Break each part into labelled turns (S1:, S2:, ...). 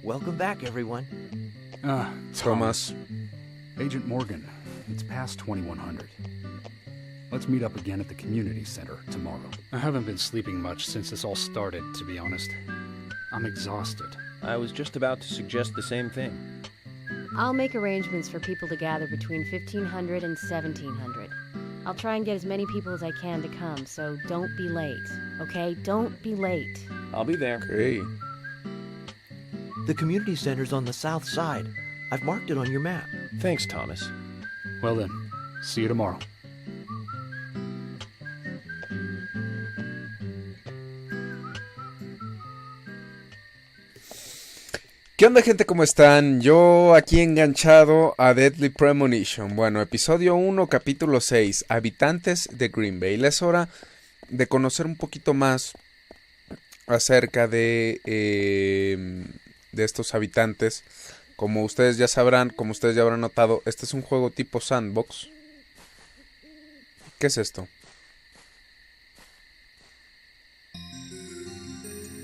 S1: Welcome back, everyone.
S2: Thomas.
S3: Agent Morgan, it's past 2100. Let's meet up again at the community center tomorrow.
S4: I haven't been sleeping much since this all started, to be honest. I'm exhausted.
S1: I was just about to suggest the same thing.
S5: I'll make arrangements for people to gather between 1500 and 1700. I'll try and get as many people as I can to come, so don't be late, okay? Don't be late.
S1: I'll be there.
S2: Okay.
S6: The community center's on the south side. I've marked it on your map.
S1: Thanks, Thomas.
S4: Well then, see you tomorrow.
S2: ¿Qué onda, gente? ¿Cómo están? Yo aquí enganchado a Deadly Premonition. Bueno, episodio 1, capítulo 6, habitantes de Green Bay. Es hora de conocer un poquito más acerca de estos habitantes. Como ustedes ya sabrán, como ustedes ya habrán notado, este es un juego tipo sandbox. ¿Qué es esto?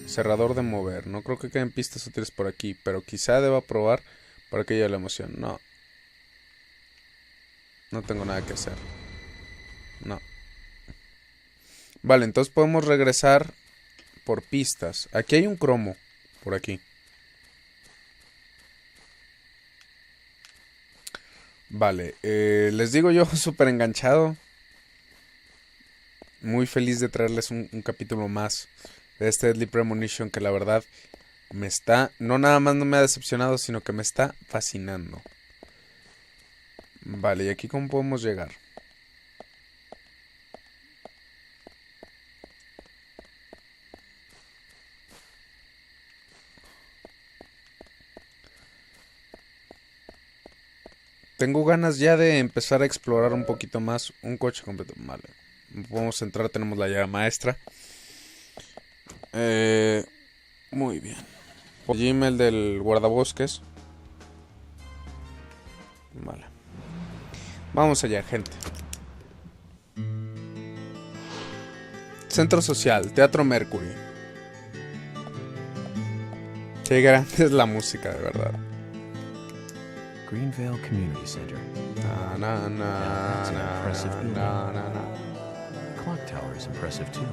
S2: Cerrador de mover. No creo que queden pistas útiles por aquí, pero quizá deba probar para que haya la emoción. No. No tengo nada que hacer. No. Vale, entonces podemos regresar por pistas. Aquí hay un cromo. Por aquí. Vale. Les digo yo súper enganchado. Muy feliz de traerles un capítulo más de este Deadly Premonition, que la verdad me está, no nada más no me ha decepcionado, sino que me está fascinando. Vale, ¿y aquí cómo podemos llegar? Tengo ganas ya de empezar a explorar un poquito más. Un coche completo. Vale. Podemos entrar, tenemos la llave maestra. Muy bien. Gmail del guardabosques. Vale. Vamos allá, gente. Centro Social, Teatro Mercury. Qué grande es la música, de verdad.
S6: Greenvale Community Center.
S2: Na, na, na,
S6: That's an
S2: na,
S6: impressive building.
S2: na, na, na.
S6: Clock tower is impressive too.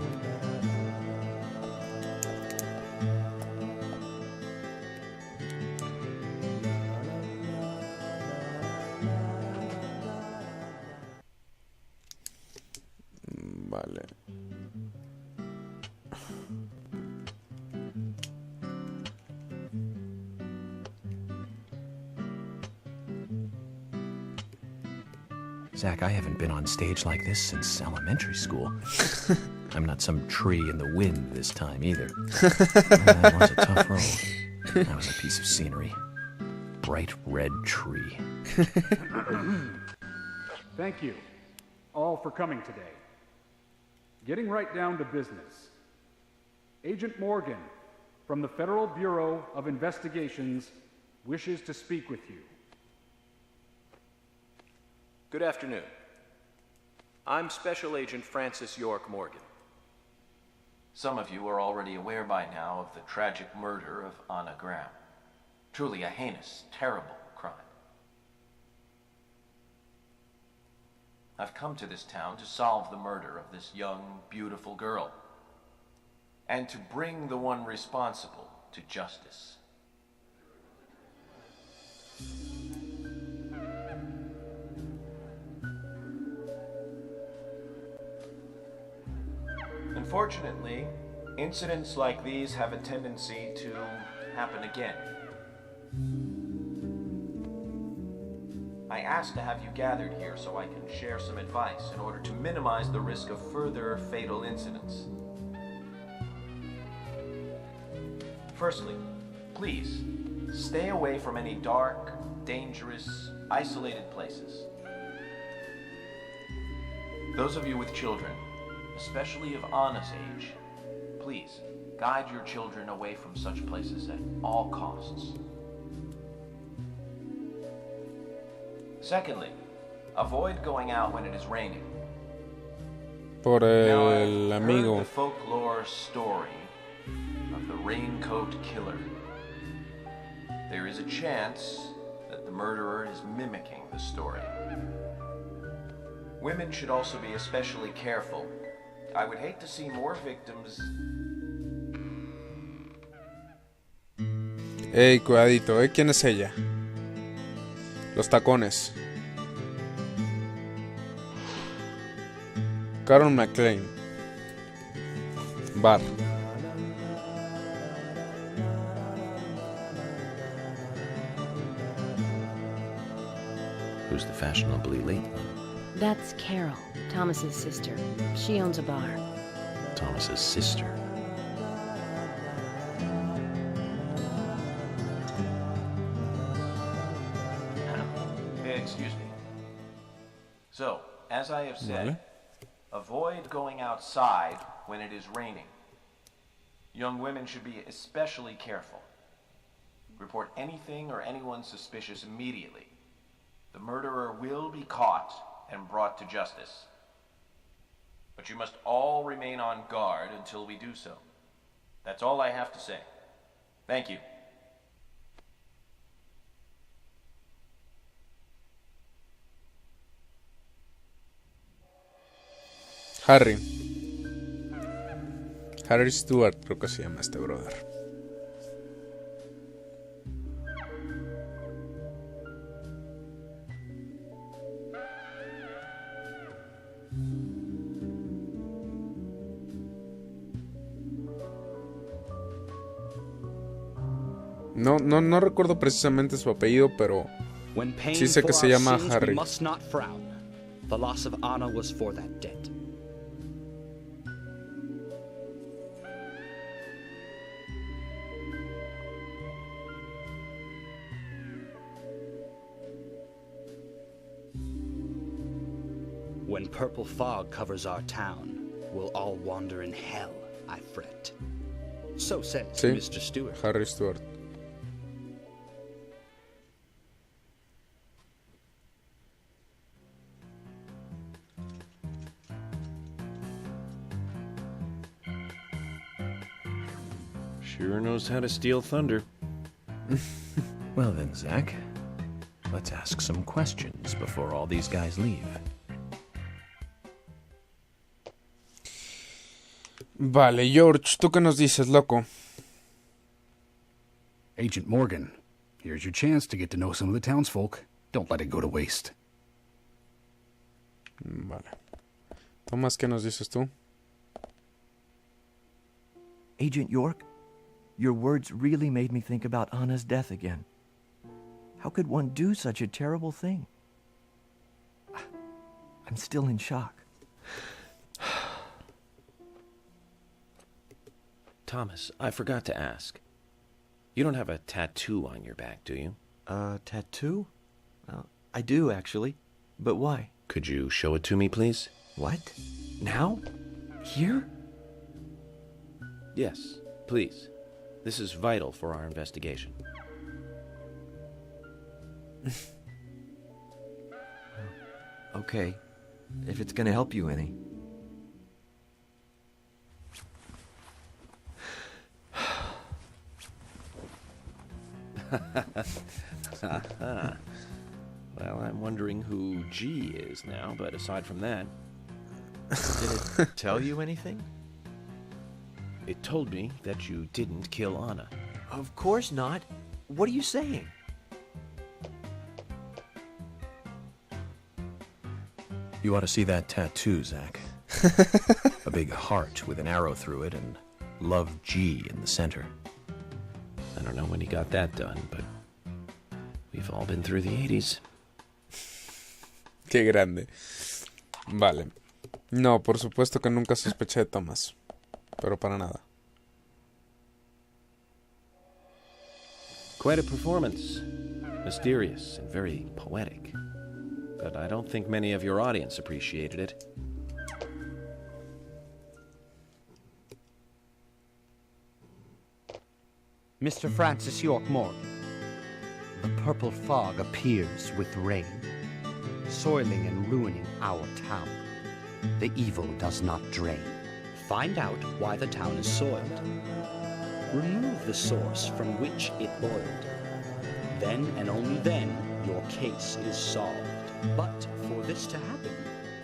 S2: Vale.
S6: Zach, I haven't been on stage like this since elementary school. I'm not some tree in the wind this time either. That was a tough role. That was a piece of scenery. Bright red tree.
S3: Thank you all for coming today. Getting right down to business. Agent Morgan from the Federal Bureau of Investigations wishes to speak with you.
S7: Good afternoon. I'm Special Agent Francis York Morgan. Some of you are already aware by now of the tragic murder of Anna Graham. Truly a heinous, terrible crime. I've come to this town to solve the murder of this young, beautiful girl, and to bring the one responsible to justice. Unfortunately, incidents like these have a tendency to happen again. I asked to have you gathered here so I can share some advice in order to minimize the risk of further fatal incidents. Firstly, please, stay away from any dark, dangerous, isolated places. Those of you with children, especially of Anna's age, please, guide your children away from such places at all costs. Secondly, avoid going out when it is raining.
S2: Por
S7: Now,
S2: el
S7: I've
S2: amigo.
S7: heard the folklore story of the raincoat killer. there is a chance that the murderer is mimicking the story. Women should also be especially careful. I would hate to see more victims.
S2: Ey, cuidadito, ¿quién es ella? Los tacones. Carol McLean. Bar.
S6: Who's the fashionably late one?
S5: That's Carol, Thomas's sister. She owns a bar.
S6: Thomas's sister.
S7: Excuse me. So, as I have said,
S2: Vale.
S7: avoid going outside when it is raining. Young women should be especially careful. Report anything or anyone suspicious immediately. The murderer will be caught and brought to justice. But you must all remain on guard until we do so. That's all I have to say. Thank you.
S2: Harry. Harry Stewart, creo que se llama este brother. No recuerdo precisamente su apellido, pero
S8: When paying
S2: sí sé que
S8: for
S2: se
S8: our
S2: llama
S8: sins,
S2: Harry.
S8: we must not frown. The loss of Anna was for that debt. When purple fog covers our town, we'll all wander in hell, I fret. So says
S2: Sí,
S8: Mr. Stewart.
S2: Harry Stewart.
S1: Sure knows how to steal thunder.
S6: Well then, Zach, let's ask some questions before all these guys leave.
S2: Vale, George, ¿tú qué nos dices, loco?
S4: Agent Morgan, here's your chance to get to know some of the townsfolk. Don't let it go to waste.
S2: Vale. Tomás, ¿qué nos dices tú?
S9: Agent York, your words really made me think about Anna's death again. How could one do such a terrible thing? I'm still in shock.
S1: Thomas, I forgot to ask. You don't have a tattoo on your back, do you?
S9: Tattoo? I do, actually. But why?
S1: Could you show it to me, please?
S9: What? Now? Here?
S1: Yes, please. This is vital for our investigation.
S9: Okay. If it's gonna help you any.
S1: Well, I'm wondering who G is now, but aside from that,
S9: Did it tell you anything?
S1: it told me that you didn't kill Anna.
S9: Of course not. What are you saying?
S6: You ought to see that tattoo, Zach. A big heart with an arrow through it and Love G in the center.
S1: I don't know when he got that done, but we've all been through the 80s.
S2: Qué grande. Vale. No, por supuesto que nunca sospeché de Thomas. Pero para nada.
S1: Quite a performance. Mysterious and very poetic. But I don't think many of your audience appreciated it.
S8: Mr. Francis York Morgan, the purple fog appears with rain, soiling and ruining our town. The evil does not drain. Find out why the town is soiled. Remove the source from which it boiled.
S10: Then and only then, your case is solved. But for this to happen,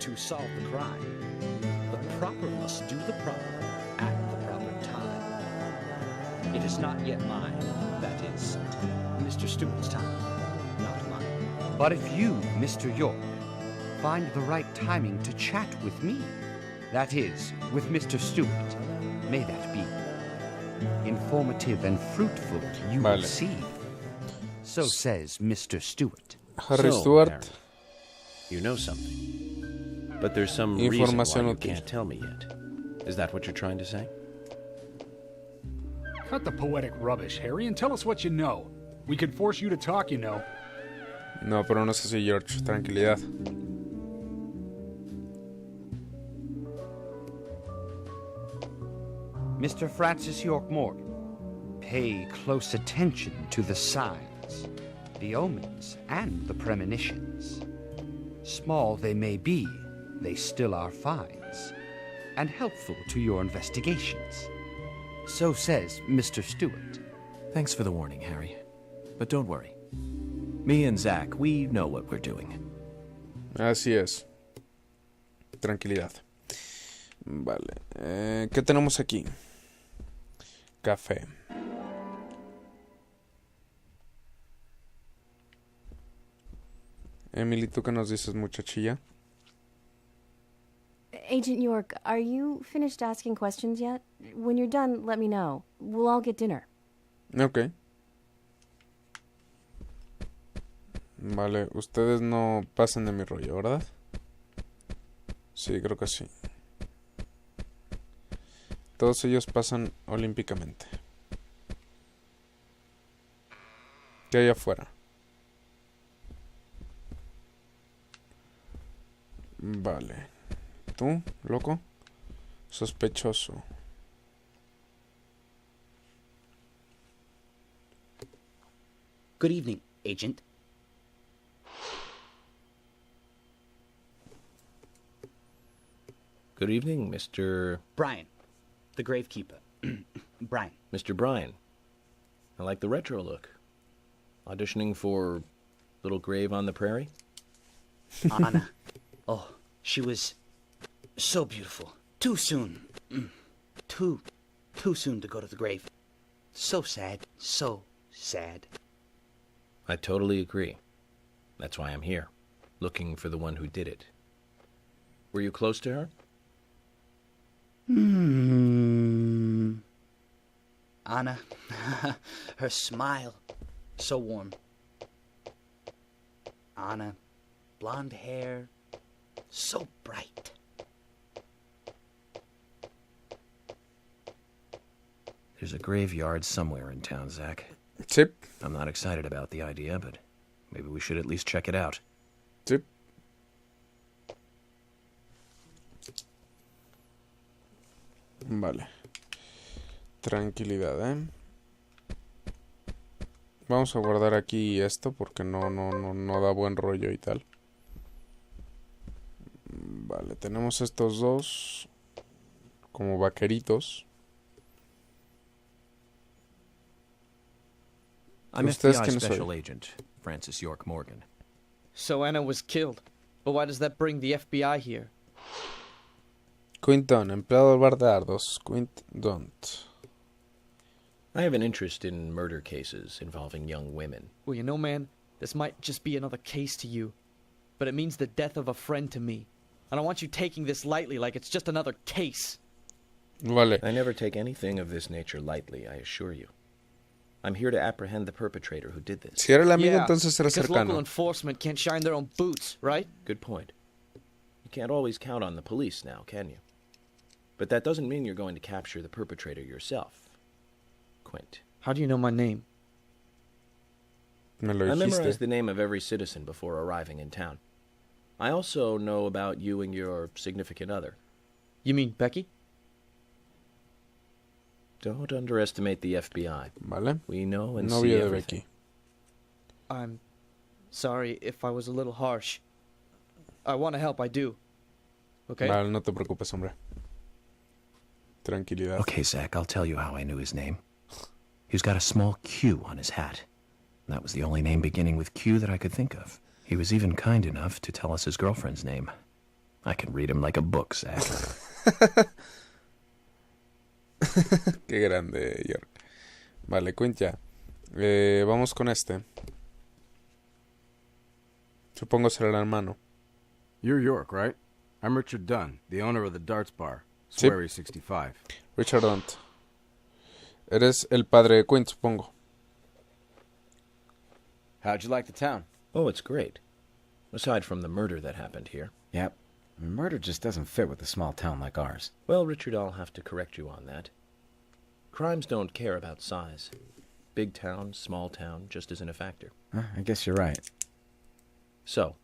S10: to solve the crime, the proper must do the proper at the proper time. It is not yet mine, that is, Mr. Stewart's time, not mine. But if you, Mr. York, find the right timing to chat with me, that is, with Mr. Stewart, may that be informative and fruitful, you will see. So says Mr. Stewart.
S2: Harry
S1: So,
S2: Stewart.
S1: Harry, you know something, but there's some reason why you can't tell me yet. Is that what you're trying to say?
S3: Cut the poetic rubbish, Harry, and tell us what you know. We could force you to talk, you know.
S2: No, pero no es así, George. Tranquilidad.
S8: Mr. Francis York Morgan, pay close attention to the signs, the omens, and the premonitions. Small they may be, they still are finds, and helpful to your investigations. So says Mr. Stewart.
S6: Thanks for the warning, Harry. But don't worry. Me and Zach, we know what we're doing.
S2: Así es. Tranquilidad. Vale. ¿Qué tenemos aquí? Café. Emily, ¿tú qué nos dices, muchachilla?
S5: Agent York, are you finished asking questions yet? When you're done, let me know. We'll all get dinner.
S2: Ok. Vale, ustedes no pasan de mi rollo, ¿verdad? Sí, creo que sí. Todos ellos pasan olímpicamente. ¿Qué hay afuera? Vale. ¿Tú, loco? Sospechoso.
S10: Good evening, Agent.
S1: Good evening, Mr.
S10: Brian, the gravekeeper. Brian.
S1: Mr. Bryan. I like the retro look. Auditioning for Little Grave on the Prairie?
S10: Anna. Oh, she was so beautiful. Too soon. Too soon to go to the grave. So sad. So sad.
S1: I totally agree. That's why I'm here, looking for the one who did it. Were you close to her?
S10: Anna, her smile, so warm. Anna, blonde hair, so bright.
S6: There's a graveyard somewhere in town, Zach.
S2: Sí.
S6: I'm not excited about the idea, but maybe we should at least check it out.
S2: Sí. Vale. Tranquilidad, ¿eh? Vamos a guardar aquí esto porque no da buen rollo y tal. Vale, tenemos estos dos como vaqueritos.
S6: I'm FBI Special Agent Francis York Morgan.
S11: So Anna was killed. But why does that bring the FBI here?
S2: Quinton, empleado del bar de Ardos. Quint don't.
S1: I have an interest in murder cases involving young women.
S11: Well, you know, man, this might just be another case to you. But it means the death of a friend to me. I don't want you taking this lightly like it's just another case.
S2: Vale.
S1: I never take anything of this nature lightly, I assure you. I'm here to apprehend the perpetrator who did this.
S2: Si era el amigo, entonces era
S11: because
S2: cercano.
S11: local enforcement can't shine their own boots, right?
S1: Good point. You can't always count on the police now, can you? But that doesn't mean you're going to capture the perpetrator yourself, Quint.
S11: How do you know my name?
S2: Me lo
S1: I
S2: dijiste.
S1: memorized the name of every citizen before arriving in town. I also know about you and your significant other.
S11: You mean Becky?
S1: Don't underestimate the FBI.
S2: Vale.
S1: We know and
S2: Novia
S1: see
S2: de
S1: everything.
S2: Becky.
S11: I'm sorry if I was a little harsh. I want to help, I do. Okay?
S2: Vale, no te preocupes, hombre. Tranquilidad.
S6: Okay, Zach, I'll tell you how I knew his name. He's got a small Q on his hat. That was the only name beginning with Q that I could think of. He was even kind enough to tell us his girlfriend's name. I can read him like a book, Zach.
S2: Qué grande, York. Vale, Quint ya. Vamos con este. Supongo será el hermano.
S12: You're York, right? I'm Richard Dunn, the owner of the darts bar,
S2: Sí.
S12: Serie 65.
S2: Richard Dunt. Eres el padre de Quint, supongo.
S13: How'd you like the town?
S1: Oh, it's great. Aside from the murder that happened here.
S13: Yep. Murder just doesn't fit with a small town like ours.
S1: Well, Richard, I'll have to correct you on that. Crimes don't care about size. Big town, small town, just isn't a factor.
S13: I guess you're right.
S1: So,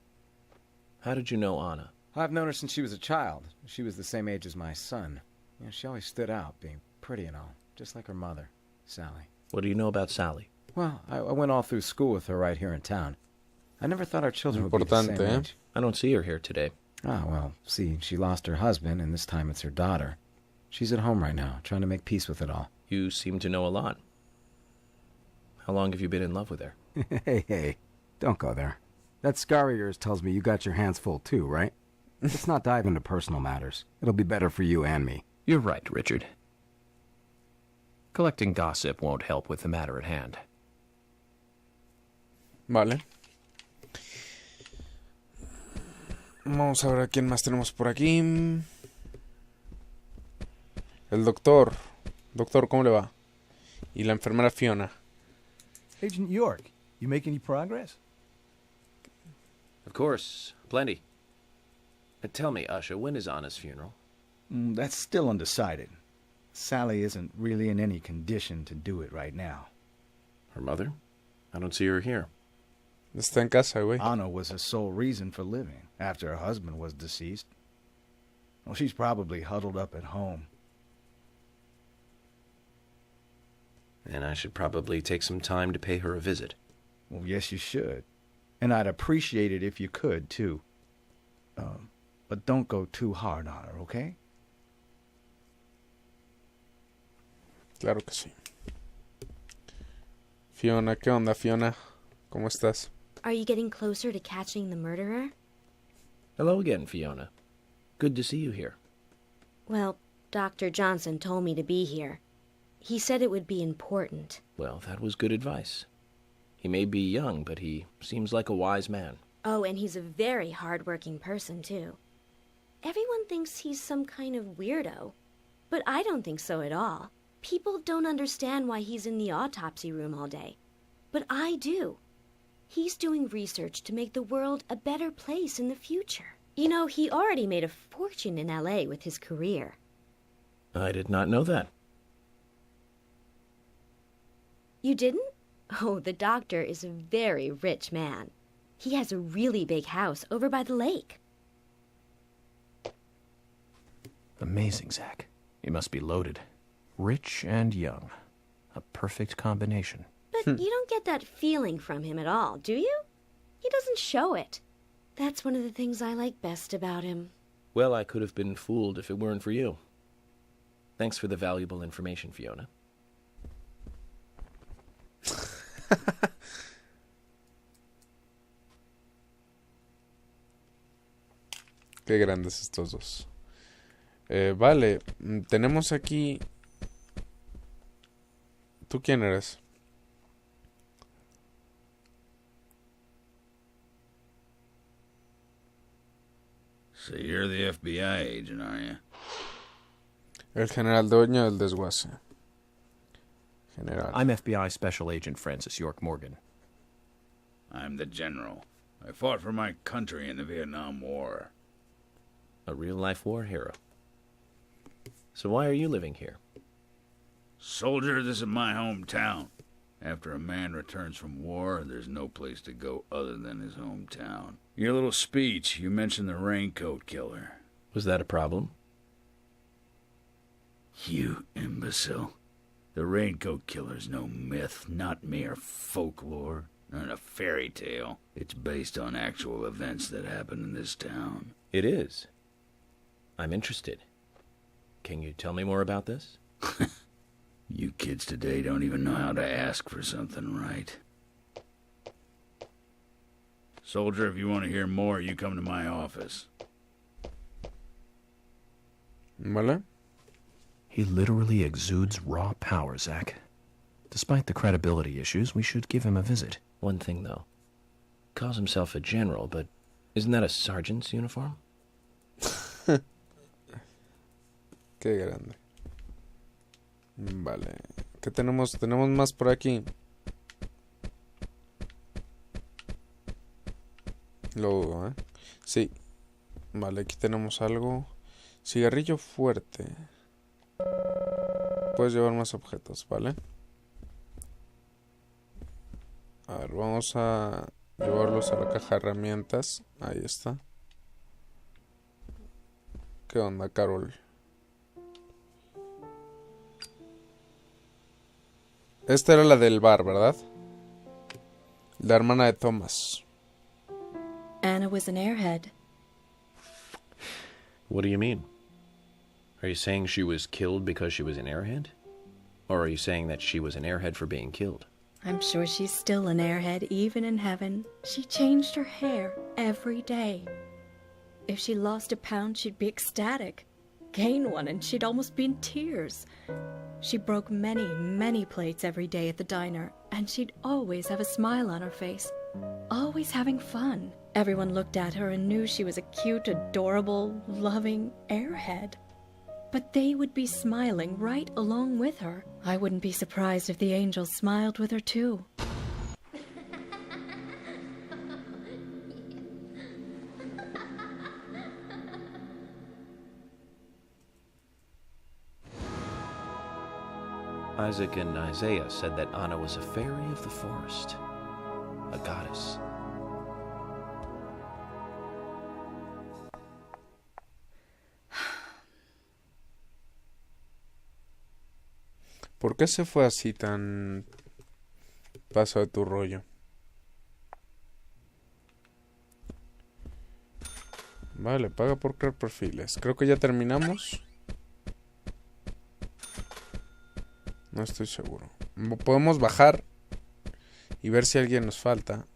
S1: how did you know Anna?
S13: I've known her since she was a child. She was the same age as my son. You know, she always stood out, being pretty and all, just like her mother, Sally.
S1: What do you know about Sally?
S13: Well, I went all through school with her right here in town. I never thought our children would be the same
S2: Importante,
S13: age.
S1: I don't see her here today.
S13: Ah, well, see, she lost her husband, and this time it's her daughter. She's at home right now, trying to make peace with it all.
S1: You seem to know a lot. How long have you been in love with her?
S12: Hey, don't go there. That scar of yours tells me you got your hands full too, right? Let's not dive into personal matters. It'll be better for you and me.
S6: You're right, Richard. Collecting gossip won't help with the matter at hand.
S2: Vale. Vamos a ver a quién más tenemos por aquí. El doctor. Doctor, ¿cómo le va? Y la enfermera Fiona.
S14: Agent York, you make any progress?
S1: Of course, plenty. Tell me, Usha, when is Anna's funeral?
S14: That's still undecided. Sally isn't really in any condition to do it right now.
S1: Her mother? I don't see her here.
S2: Está en casa, güey.
S14: Anna was her sole reason for living after her husband was deceased. Well, she's probably huddled up at home.
S1: And I should probably take some time to pay her a visit.
S14: Well, yes, you should. And I'd appreciate it if you could, too. But don't go too hard on her, okay?
S2: Claro que sí. Fiona, ¿qué onda, Fiona? ¿Cómo estás?
S15: Are you getting closer to catching the murderer?
S1: Hello again, Fiona. Good to see you here.
S15: Well, Dr. Johnson told me to be here. He said it would be important.
S1: Well, that was good advice. He may be young, but he seems like a wise man.
S15: Oh, and he's a very hard-working person, too. Everyone thinks he's some kind of weirdo, but I don't think so at all. People don't understand why he's in the autopsy room all day, but I do. He's doing research to make the world a better place in the future. You know, he already made a fortune in L.A. with his career.
S1: I did not know that.
S15: You didn't? Oh, the doctor is a very rich man. He has a really big house over by the lake.
S6: Amazing, Zach. He must be loaded. Rich and young. A perfect combination.
S15: But you don't get that feeling from him at all, do you? He doesn't show it. That's one of the things I like best about him.
S1: Well, I could have been fooled if it weren't for you. Thanks for the valuable information, Fiona.
S2: Qué grandes estos dos. Vale, tenemos aquí... ¿Tú quién eres?
S16: So you're the FBI agent, are you?
S2: El general dueño del desguace. General.
S6: I'm FBI Special Agent Francis York Morgan.
S16: I'm the general. I fought for my country in the Vietnam War.
S1: A real-life war hero. So why are you living here?
S16: Soldier, this is my hometown. After a man returns from war, there's no place to go other than his hometown. Your little speech, you mentioned the raincoat killer.
S1: Was that a problem?
S16: You imbecile. The raincoat killer's no myth, not mere folklore, not a fairy tale. It's based on actual events that happened in this town.
S1: It is. I'm interested. Can you tell me more about this?
S16: You kids today don't even know how to ask for something right. Soldier, if you want to hear more, you come to my office.
S2: ¿Vale?
S6: He literally exudes raw power, Zach. Despite the credibility issues, we should give him a visit.
S1: One thing, though. Calls himself a general, but isn't that a sergeant's uniform?
S2: Qué grande. Vale. ¿Qué tenemos? Tenemos más por aquí. Lo dudo, ¿eh? Sí. Vale, aquí tenemos algo. Cigarrillo fuerte. Puedes llevar más objetos, ¿vale? A ver, vamos a llevarlos a la caja de herramientas. Ahí está. ¿Qué onda, Carol? Esta era la del bar, ¿verdad? La hermana de Thomas.
S17: Anna was an airhead.
S1: What do you mean? Are you saying she was killed because she was an airhead? Or are you saying that she was an airhead for being killed?
S17: I'm sure she's still an airhead, even in heaven. She changed her hair every day. If she lost a pound, she'd be ecstatic. Gain one, and she'd almost be in tears. She broke many, many plates every day at the diner, and she'd always have a smile on her face. Always having fun. Everyone looked at her and knew she was a cute, adorable, loving airhead. But they would be smiling right along with her. I wouldn't be surprised if the angels smiled with her too.
S1: Isaac and Isaiah said that Anna was a fairy of the forest, a goddess.
S2: ¿Por qué se fue así tan paso de tu rollo? Vale, paga por crear perfiles. Creo que ya terminamos. No estoy seguro. Podemos bajar y ver si alguien nos falta,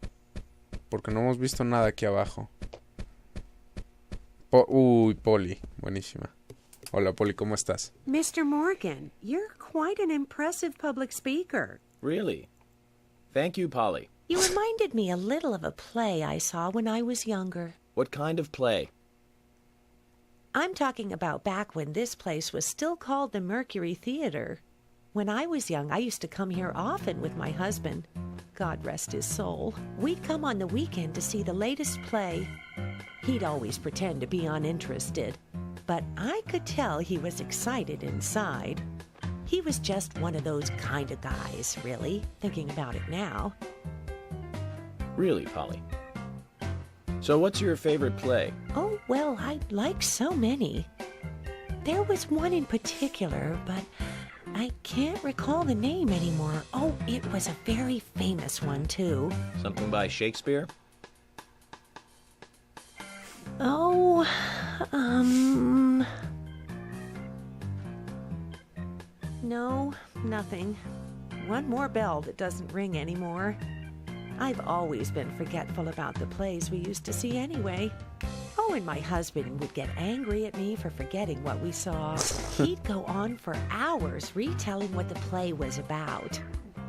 S2: porque no hemos visto nada aquí abajo. Uy, Polly, buenísima. Hola, Polly, ¿cómo estás?
S18: Mr. Morgan, you're quite an impressive public speaker.
S1: Really? Thank you, Polly.
S18: You reminded me a little of a play I saw when I was younger.
S1: What kind of play?
S18: I'm talking about back when this place was still called the Mercury Theater. When I was young, I used to come here often with my husband. God rest his soul. We'd come on the weekend to see the latest play. He'd always pretend to be uninterested, but I could tell he was excited inside. He was just one of those kind of guys, really, thinking about it now.
S1: Really, Polly? So what's your favorite play?
S18: Oh, well, I like so many. There was one in particular, but I can't recall the name anymore. Oh, it was a very famous one, too.
S1: Something by Shakespeare?
S18: Oh, no, nothing. One more bell that doesn't ring anymore. I've always been forgetful about the plays we used to see anyway. Oh, and my husband would get angry at me for forgetting what we saw. He'd go on for hours retelling what the play was about.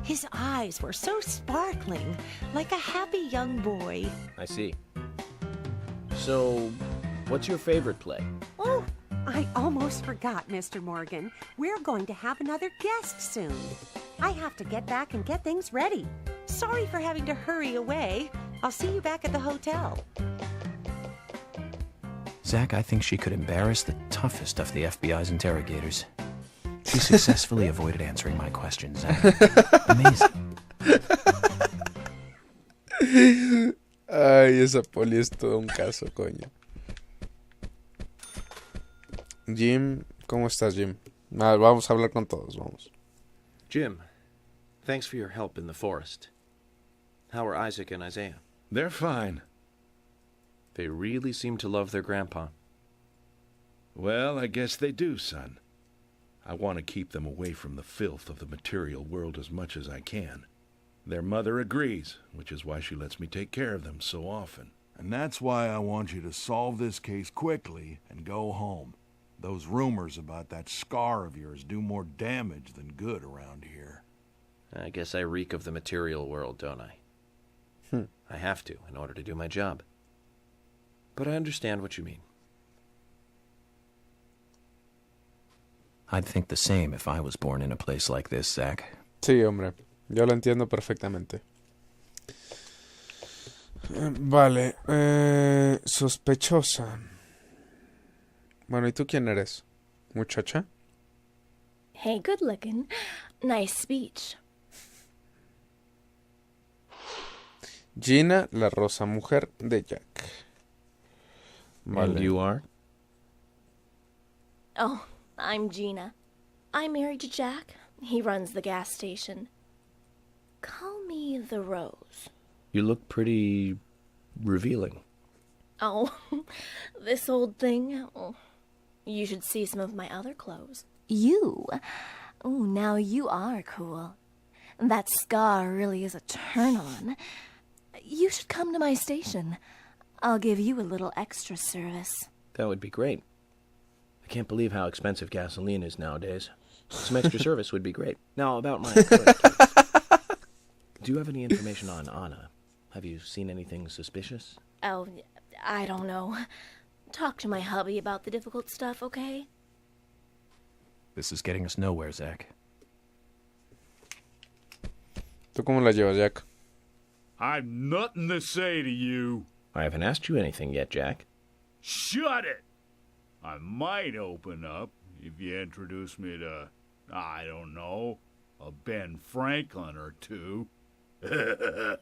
S18: His eyes were so sparkling, like a happy young boy.
S1: I see. So, what's your favorite play?
S18: Oh, I almost forgot, Mr. Morgan. We're going to have another guest soon. I have to get back and get things ready. Sorry for having to hurry away. I'll see you back at the hotel.
S6: Zach, I think she could embarrass the toughest of the FBI's interrogators. She successfully avoided answering my questions, Zach. Amazing.
S2: Ay, esa Polly es todo un caso, coño. Jim, ¿cómo estás, Jim? Vamos a hablar con todos, vamos.
S1: Jim, thanks for your help in the forest. How are Isaac and Isaiah?
S16: They're fine.
S1: They really seem to love their grandpa.
S16: Well, I guess they do, son. I want to keep them away from the filth of the material world as much as I can.
S19: Their mother agrees, which is why she lets me take care of them so often.
S20: And that's why I want you to solve this case quickly and go home. Those rumors about that scar of yours do more damage than good around here.
S1: I guess I reek of the material world, don't I? I have to, in order to do my job. But I understand what you mean.
S6: I'd think the same if I was born in a place like this, Zach.
S2: Sí, hombre. Yo lo entiendo perfectamente. Vale. Sospechosa. Bueno, ¿y tú quién eres? ¿Muchacha?
S21: Hey, good looking. Nice speech.
S2: Gina, la rosa mujer de Jack.
S1: Vale. And you are?
S21: Oh, I'm Gina. I'm married to Jack. He runs the gas station. Call me the Rose.
S1: You look pretty revealing.
S21: Oh, this old thing. Oh, you should see some of my other clothes. You? Oh, now you are cool. That scar really is a turn-on. You should come to my station. I'll give you a little extra service.
S1: That would be great. I can't believe how expensive gasoline is nowadays. Some extra service would be great. Now, about my current case. Do you have any information on Anna? Have you seen anything suspicious?
S21: Oh, I don't know. Talk to my hubby about the difficult stuff, okay?
S6: This is getting us nowhere, Zach.
S2: ¿Tú cómo la llevas, Jack?
S16: I've nothing to say to you.
S1: I haven't asked you anything yet, Jack.
S16: Shut it! I might open up if you introduce me to, I don't know, a Ben Franklin or two.
S1: Oh,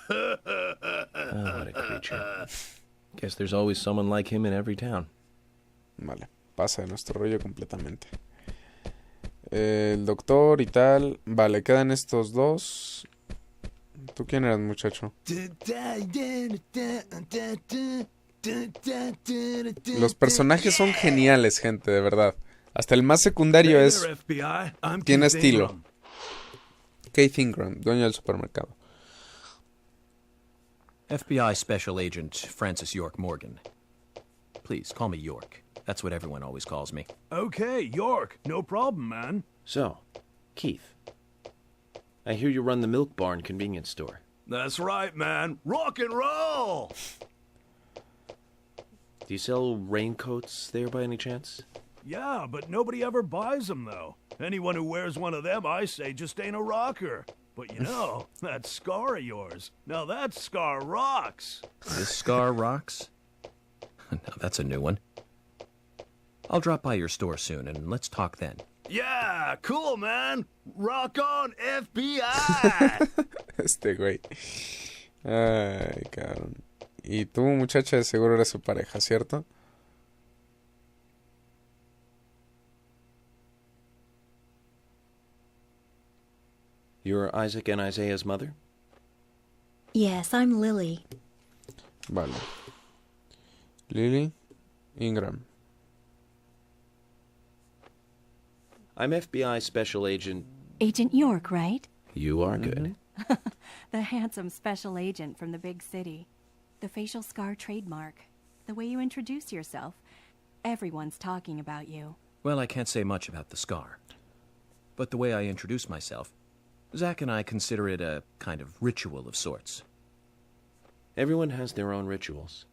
S1: what a creature. Guess there's always someone like him in every town.
S2: Vale, pasa de nuestro rollo completamente. El doctor y tal. Vale, quedan estos dos. ¿Tú quién eras, muchacho? Los personajes son geniales, gente, de verdad. Hasta el más secundario es... tiene estilo. Keith Ingram, dueño del supermercado.
S6: FBI Special Agent Francis York Morgan. Please, call me York. That's what everyone always calls me.
S20: Okay, York. No problem, man.
S1: So, Keith, I hear you run the Milk Barn convenience store.
S20: That's right, man. Rock and roll!
S1: Do you sell raincoats there by any chance?
S20: Yeah, but nobody ever buys them, though. Anyone who wears one of them, I say, just ain't a rocker. But you know, that scar of yours, now that scar rocks.
S6: This scar rocks? Now that's a new one. I'll drop by your store soon, and let's talk then.
S20: Yeah, cool, man. Rock on, FBI.
S2: Este güey. Ay, cabrón. Y tú, muchacha, seguro eres su pareja, ¿cierto?
S1: You're Isaac and Isaiah's mother?
S17: Yes, I'm Lily.
S2: Vale. Lily Ingram.
S1: I'm FBI Special Agent...
S22: Agent York, right?
S1: You are good.
S22: The handsome special agent from the big city. The facial scar trademark. The way you introduce yourself. Everyone's talking about you.
S6: Well, I can't say much about the scar. But the way I introduce myself, Zach and I consider it a kind of ritual of sorts.
S1: Everyone has their own rituals.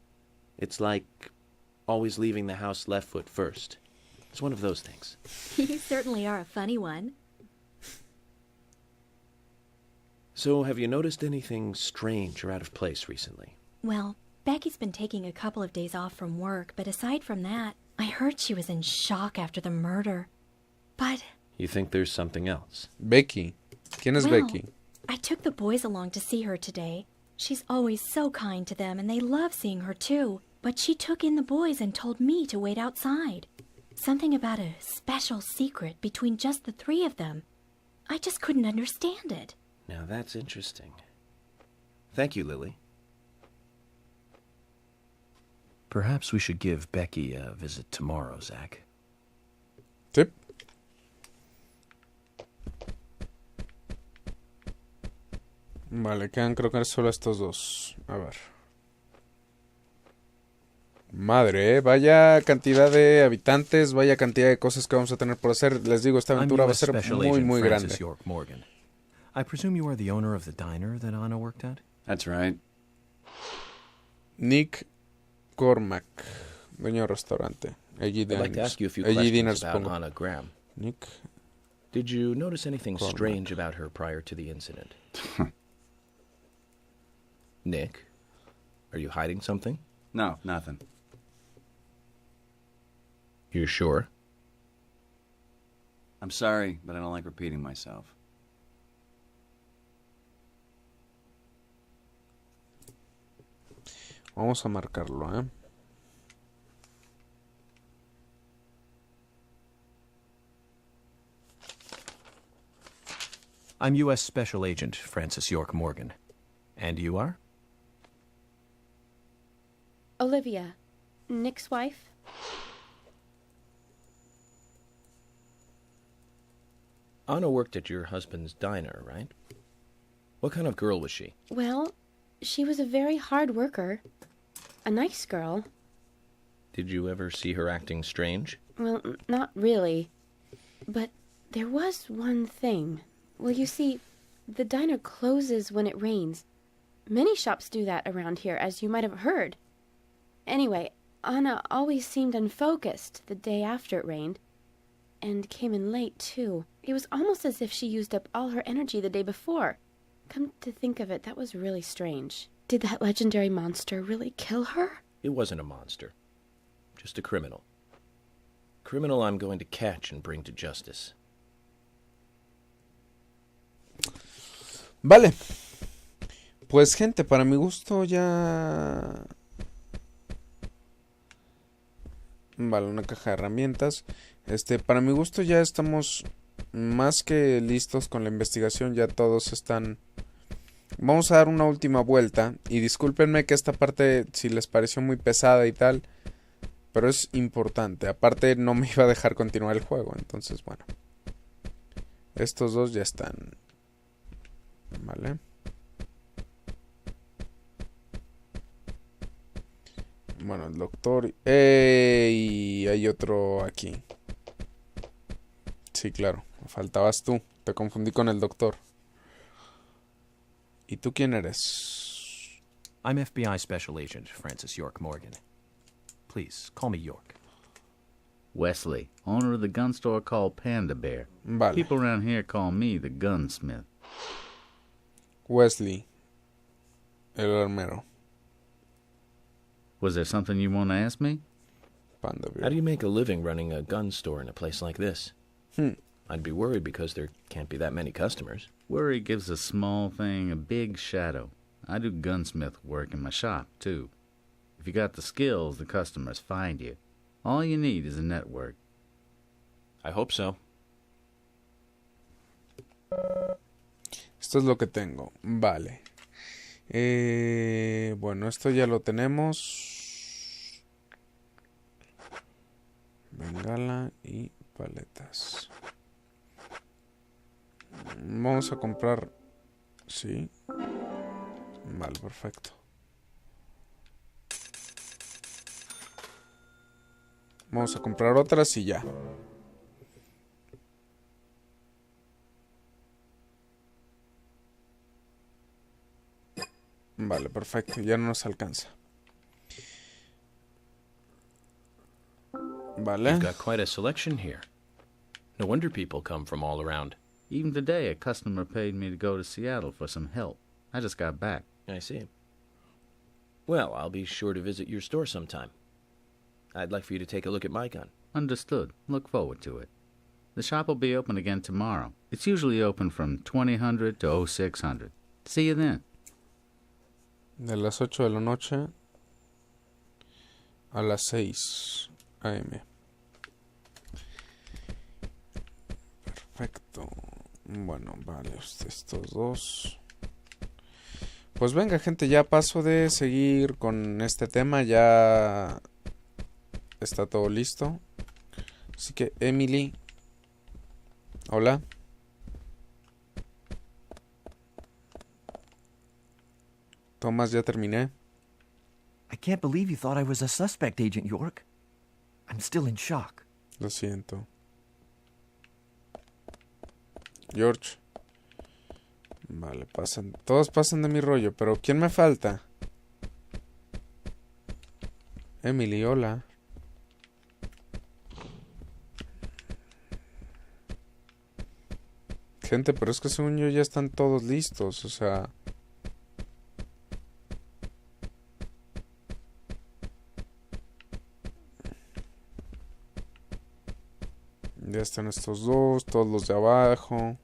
S1: It's like always leaving the house left foot first. It's one of those things.
S17: You certainly are a funny one.
S1: So, have you noticed anything strange or out of place recently?
S17: Well, Becky's been taking a couple of days off from work, but aside from that, I heard she was in shock after the murder. But...
S1: You think there's something else?
S2: Becky. ¿Quién es Becky?
S17: I took the boys along to see her today. She's always so kind to them, and they love seeing her too. But she took in the boys and told me to wait outside. Something about a special secret between just the three of them. I just couldn't understand it.
S1: Now that's interesting. Thank you, Lily.
S6: Perhaps we should give Becky a visit tomorrow, Zach.
S2: Tip. Vale, quedan creo que solo estos dos. A ver. Madre, vaya cantidad de habitantes, vaya cantidad de cosas que vamos a tener por hacer. Les digo, esta aventura va a ser muy grande.
S1: I presume you are the owner of the diner that Anna worked at?
S4: That's right.
S2: Nick Cormack, dueño del restaurante.
S1: I'd like to ask you a few questions about Anna Graham.
S2: Nick.
S1: Did you notice anything
S2: Cormack.
S1: strange about her prior to the incident? Nick, are you hiding something?
S4: No, nothing.
S1: You're sure?
S4: I'm sorry, but I don't like repeating myself.
S2: Vamos a marcarlo, ¿eh?
S1: I'm U.S. Special Agent Francis York Morgan. And you are?
S15: Olivia, Nick's wife.
S1: Anna worked at your husband's diner, right? What kind of girl was she?
S15: Well, she was a very hard worker. A nice girl.
S1: Did you ever see her acting strange?
S15: Well, not really. But there was one thing. Well, you see, the diner closes when it rains. Many shops do that around here, as you might have heard. Anyway, Anna always seemed unfocused the day after it rained. And came in late, too. It was almost as if she used up all her energy the day before. Come to think of it, that was really strange. Did that legendary monster really kill her?
S1: It wasn't a monster. Just a criminal. Criminal I'm going to catch and bring to justice.
S2: Vale. Pues gente, para mi gusto ya... Vale, una caja de herramientas. Para mi gusto ya estamos más que listos con la investigación. Ya todos están... Vamos a dar una última vuelta. Y discúlpenme que esta parte, si les pareció muy pesada y tal, pero es importante. Aparte no me iba a dejar continuar el juego. Entonces, bueno. Estos dos ya están. Vale. Bueno, el doctor... Y hay otro aquí. Sí, claro. Faltabas tú. Te confundí con el doctor. ¿Y tú quién eres?
S1: I'm FBI Special Agent Francis York Morgan. Please, call me York.
S16: Wesley, owner of the gun store called Panda Bear.
S2: Vale.
S16: People around here call me the gunsmith.
S2: Wesley, el armero.
S16: Was there something you want to ask me?
S2: Panda Bear.
S1: How do you make a living running a gun store in a place like this? I'd be worried because there can't be that many customers.
S16: Worry gives a small thing a big shadow. I do gunsmith work in my shop, too. If you got the skills, the customers find you. All you need is a network.
S1: I hope so.
S2: Esto es lo que tengo. Vale. Bueno, esto ya lo tenemos. Bengala y paletas. Vamos a comprar. Sí. Vale, perfecto. Vamos a comprar otras y ya. Vale, perfecto. Ya no nos alcanza. Vale.
S1: You've got quite a selection here. No wonder people come from all around.
S16: Even today, a customer paid me to go to Seattle for some help. I just got back.
S1: I see. Well, I'll be sure to visit your store sometime. I'd like for you to take a look at my gun.
S16: Understood. Look forward to it. The shop will be open again tomorrow. It's usually open from 2000 to 0600. See you then.
S2: De las 8 de la noche a las 6 a.m. Perfecto. Bueno, vale, estos dos. Pues venga, gente, ya paso de seguir con este tema. Ya está todo listo. Así que, Emily. Hola. Thomas, ya terminé.
S7: I can't believe you thought I was a suspect, Agent York. I'm still in shock.
S2: Lo siento. George. Vale, pasan. Todos pasan de mi rollo, pero ¿quién me falta? Emily, hola. Gente, pero es que según yo ya están todos listos, o sea... Ya están estos dos, todos los de abajo.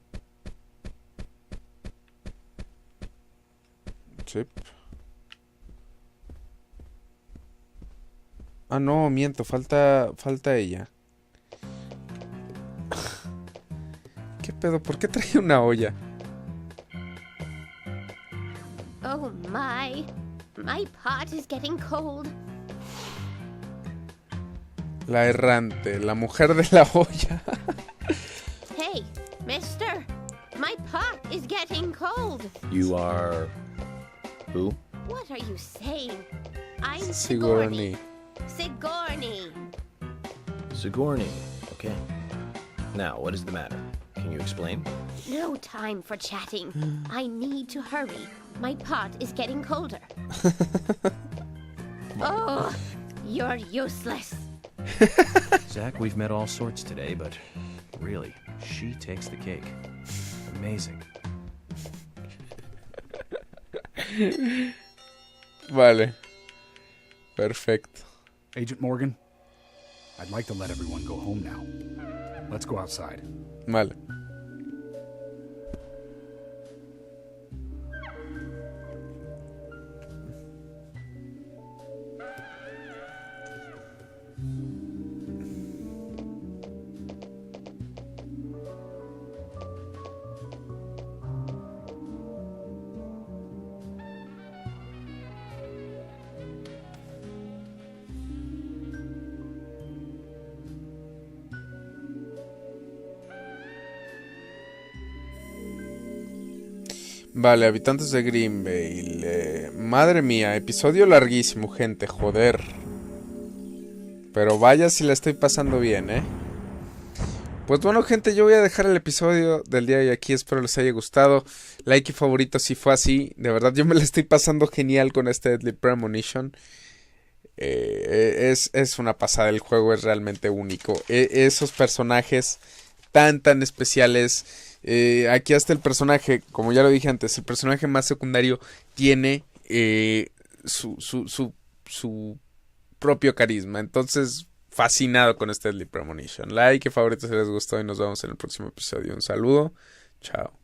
S2: Chip. Ah, no, miento, falta ella. ¿Qué pedo? ¿Por qué trae una olla?
S9: Oh my pot is getting cold.
S2: La errante, la mujer de la olla.
S9: Hey, mister, my pot is getting cold.
S1: You are... who?
S9: What are you saying? I'm
S2: Sigourney.
S1: Sigourney. Okay. Now, what is the matter? Can you explain?
S9: No time for chatting. I need to hurry. My pot is getting colder. Oh, you're useless.
S6: Zach, we've met all sorts today, but really, she takes the cake. Amazing.
S2: Vale. Perfecto.
S3: Agent Morgan, I'd like to let everyone go home now. Let's go outside.
S2: Vale. Vale, habitantes de Greenvale. Madre mía, episodio larguísimo, gente, joder. Pero vaya si la estoy pasando bien, Pues bueno, gente, yo voy a dejar el episodio del día de hoy aquí. Espero les haya gustado. Like y favorito si fue así. De verdad, yo me la estoy pasando genial con este Deadly Premonition. Es una pasada, el juego es realmente único. Esos personajes tan especiales. Aquí hasta el personaje, como ya lo dije antes, el personaje más secundario tiene su propio carisma. Entonces, fascinado con este Deadly Premonition. Like y favorito si les gustó y nos vemos en el próximo episodio. Un saludo, chao.